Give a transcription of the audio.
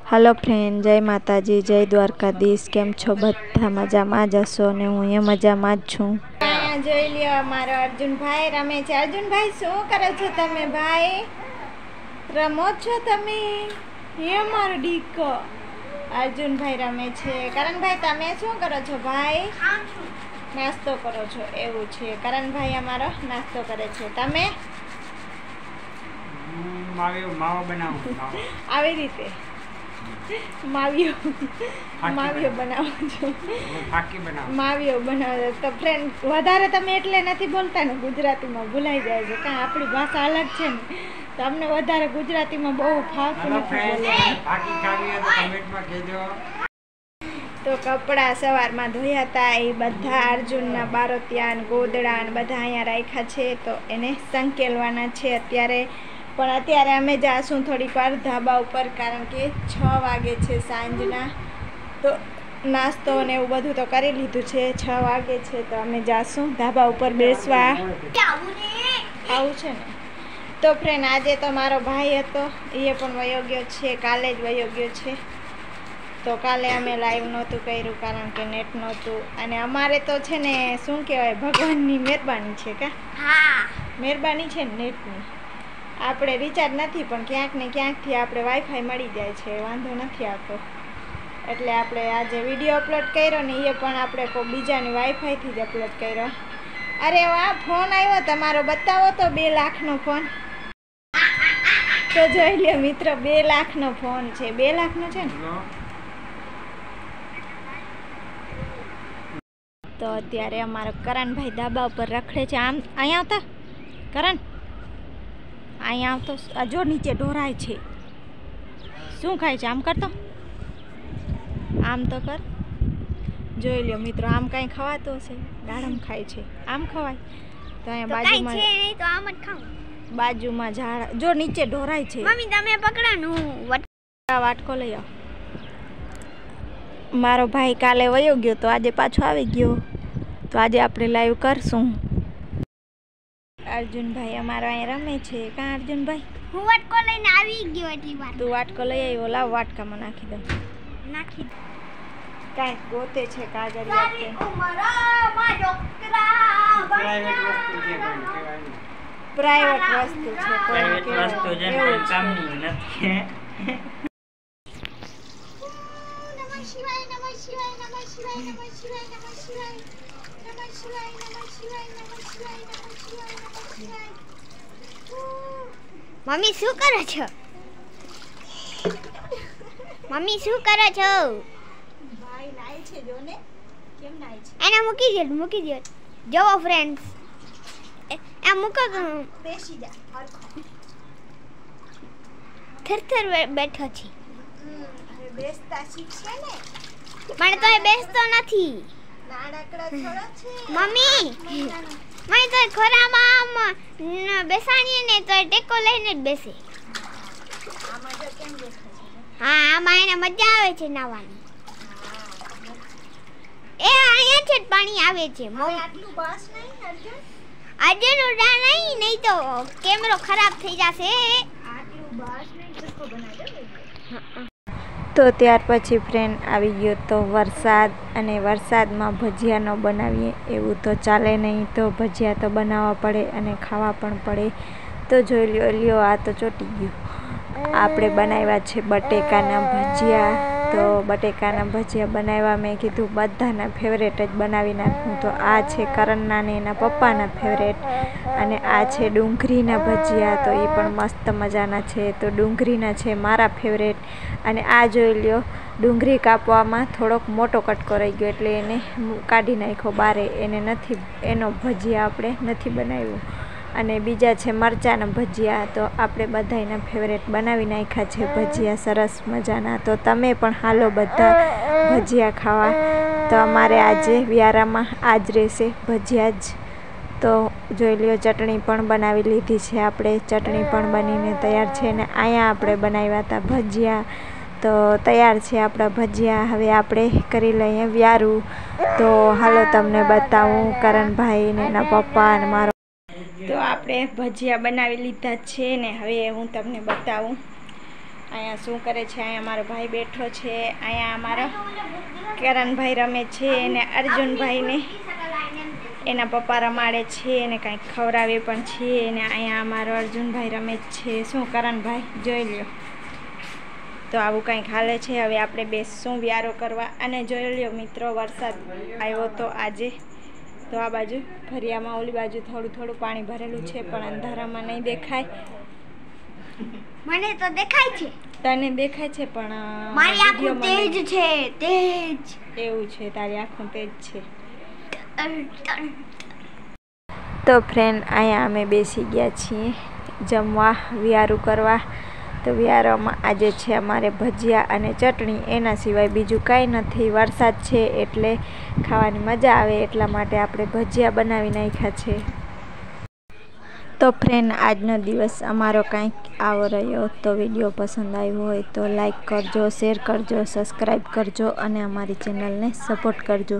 Hello friend, जय माताजी, जय द्वारकाधीश। केम छो बधा मजामां ज हशो ने हुं अहींया मजामां ज छुं। अहींया जोई ल्यो मारो अर्जुन भाई रमे छे। अर्जुन भाई शुं करो छो तमे भाई? रमो छो तमे? हे मारो दीको अर्जुन भाई रमे छे। करण भाई तमे शुं करो छो भाई? नास्तो करो छो एवुं छे। करण भाई अमारो नास्तो करे छे। तमे? माવો बनाવું આવી રીતે માવિયો બનાવો છો? માવિયો બનાવો તો ફ્રેન્ડ વધારે તમે એટલે નથી બોલતા ને, ગુજરાતીમાં ભૂલાઈ જાય છે. કાં આપણી ભાષા અલગ છે ને, તો અમને વધારે ગુજરાતીમાં બહુ ફાવતું નથી. તો કપડાં સવારમાં ધોયા હતા એ બધા અર્જુનના બારોતિયા ગોદડા ને બધા અહીંયા રાખ્યા છે, તો એને સંકેલવાના છે અત્યારે. પણ અત્યારે અમે જાશું થોડીક વાર ધાબા ઉપર, કારણ કે 6 વાગે છે સાંજના. તો નાસ્તો ને એવું બધું તો કરી લીધું છે. 6 વાગે છે તો અમે જાશું ધાબા ઉપર બેસવા. આવું છે ને. તો ફ્રેન્ડ આજે તો મારો ભાઈ હતો, એ પણ વયો ગયો છે, કાલે જ વયો ગયો છે. તો કાલે અમે લાઈવ નહોતું કર્યું કારણ કે નેટ નહોતું. અને અમારે તો છે ને શું કહેવાય, ભગવાનની મહેરબાની છે. મહેરબાની છે ને નેટની. આપણે રિચાર્જ નથી પણ ક્યાંક ને ક્યાંકથી આપણે વાઈફાઈ મળી જાય છે, વાંધો નથી આવતો. એટલે આપણે આજે વિડીયો અપલોડ કર્યો ને એ પણ આપણે કોઈ બીજાની વાઈફાઈથી જ અપલોડ કર્યો. અરે વાહ, ફોન આવ્યો તમારો, બતાવો તો 2 લાખનો ફોન. તો જોઈ લ્યો મિત્રો, 2 લાખનો ફોન છે. 2 લાખનો છે ને. તો અત્યારે અમારો કરણભાઈ ધાબા ઉપર રખડે છે. આમ અહીંયા આવતા કરણ, અહીંયા આવતો. આ જો નીચે ઢોરાય છે. શું ખાય છે? આમ કરતો, આમ તો કર. જોઈ લ્યો મિત્રો, આમ કાંઈ ખવાતું હશે? દાડમ ખાય છે. આમ ખવાય? તો અહીંયા બાજુમાં ઝાડ જો નીચે ઢોરાય છે. મમ્મી તમે પકડાનું વાટકો લઈ આવ. મારો ભાઈ કાલે વયો ગયો તો આજે પાછો આવી ગયો, તો આજે આપણે લાઈવ કરશું. અર્જુનભાઈ અમારો અહીંયા રમે છે. કાં અર્જુનભાઈ? હું વાટકો લઈને આવી ગયો એટલી વાર. તું વાટકો લઈ આવ્યો? લાવ વાટકામાં નાખી દઉં. નાખી કાંઈક ગોતે છે કાગળિયા કે પ્રાઇવેટ વસ્તુ છે. પ્રાઇવેટ વસ્તુ છે ને, કામની નથી. મમ્મી શું કરો છો? મમ્મી શું કરો છો? ભાઈ નાય છે. જો ને કેમ નાય છે. એને મૂકી દો. જોવો ફ્રેન્ડ્સ, એ મૂકો. બેસી જા હરખો. થર બેઠો છે. હવે બેસતા શીખશે ને. પણ તોય બેસતો નથી. નાનકડો થોડો છે. મમ્મી તો ખોરામાં આમ બેસાડીએ ને તો ટેકો લઈને જ બેસે. આમાં જો કેમ બેસે છે. હા, આમાં એને મજા આવે છે નાવાની. એ અહીંયા છે પાણી આવે છે. આટલું બસ નહીં અર્જુન. અર્જુન ઉડા નહીં તો કેમેરો ખરાબ થઈ જશે. આટલું બસ નહીં ચસ્કો બનાવી દો. તો ત્યાર પછી ફ્રેન્ડ આવી ગયો તો વરસાદ, અને વરસાદમાં ભજીયા ન બનાવીએ એવું તો ચાલે નહીં. તો ભજીયા તો બનાવવા પડે અને ખાવા પણ પડે. તો જોઈ લ્યો આ તો ચોટી ગયું. આપણે બનાવ્યા છે બટેકાના ભજીયા. તો બટેકાના ભજીયા બનાવ્યા. મેં કીધું બધાના ફેવરેટ જ બનાવી નાખું. તો આ છે કરણના ને એના પપ્પાના ફેવરેટ, અને આ છે ડુંગળીના ભજીયા. તો એ પણ મસ્ત મજાના છે. તો ડુંગળીના છે મારા ફેવરેટ. અને આ જોઈ લ્યો, ડુંગળી કાપવામાં થોડોક મોટો કટકો રહી ગયો એટલે એને કાઢી નાખ્યો બારે. એનો ભજીયા આપણે નથી બનાવ્યો. અને બીજા છે મરચાંના ભજીયા. તો આપણે બધા એના ફેવરેટ બનાવી નાખ્યા છે ભજીયા સરસ મજાના. તો તમે પણ હાલો બધા ભજીયા ખાવા. તો અમારે આજે વ્યારામાં આજ રહેશે ભજીયા જ. તો જોઈ લ્યો, ચટણી પણ બનાવી લીધી છે આપણે. ચટણી પણ બનીને તૈયાર છે. ને અહીંયા આપણે બનાવ્યા હતા ભજીયા. તો તૈયાર છે આપણા ભજીયા. હવે આપણે કરી લઈએ વ્યારું. તો હાલો તમને બતાવું કરણભાઈ ને એના પપ્પા અને મારો. તો આપણે ભજીયા બનાવી લીધા છે ને હવે હું તમને બતાવું. અહીંયા શું કરે છે? અહીંયા મારો ભાઈ બેઠો છે. અહીંયા અમારો કરણભાઈ રમે છે અને અર્જુનભાઈને એના પપ્પા રમાડે છે અને કાંઈક ખવડાવે પણ છે. અને અહીંયા અમારો અર્જુનભાઈ રમે છે. શું કરણભાઈ જોઈ લ્યો. તો આવું કંઈક હાલે છે. હવે આપણે બેસશું વ્યારો કરવા. અને જોઈ લ્યો મિત્રો, વરસાદ આવ્યો તો આજે. તો આ બાજુ ફરિયામાં ઓલી બાજુ થોડું થોડું પાણી ભરેલું છે, પણ અંધારામાં નહીં દેખાય. મને તો દેખાય છે. તને દેખાય છે પણ મારી આંખો તેજ છે, તેજ. એવું છે, તારી આંખો તેજ છે. તો ફ્રેન્ડ, અહીંયા અમે બેસી ગયા છીએ જમવા, વ્યારું કરવા. તો વ્યારામાં આજે છે અમારે ભજીયા અને ચટણી, એના સિવાય બીજું કાંઈ નથી. વરસાદ છે એટલે ખાવાની મજા આવે એટલા માટે આપણે ભજીયા બનાવી નાખ્યા છે. તો ફ્રેન્ડ, આજનો દિવસ અમારો કંઈક આવો રહ્યો. તો વિડીયો પસંદ આવ્યો હોય તો લાઈક કરજો, શેર કરજો, સબસ્ક્રાઈબ કરજો અને અમારી ચેનલને સપોર્ટ કરજો.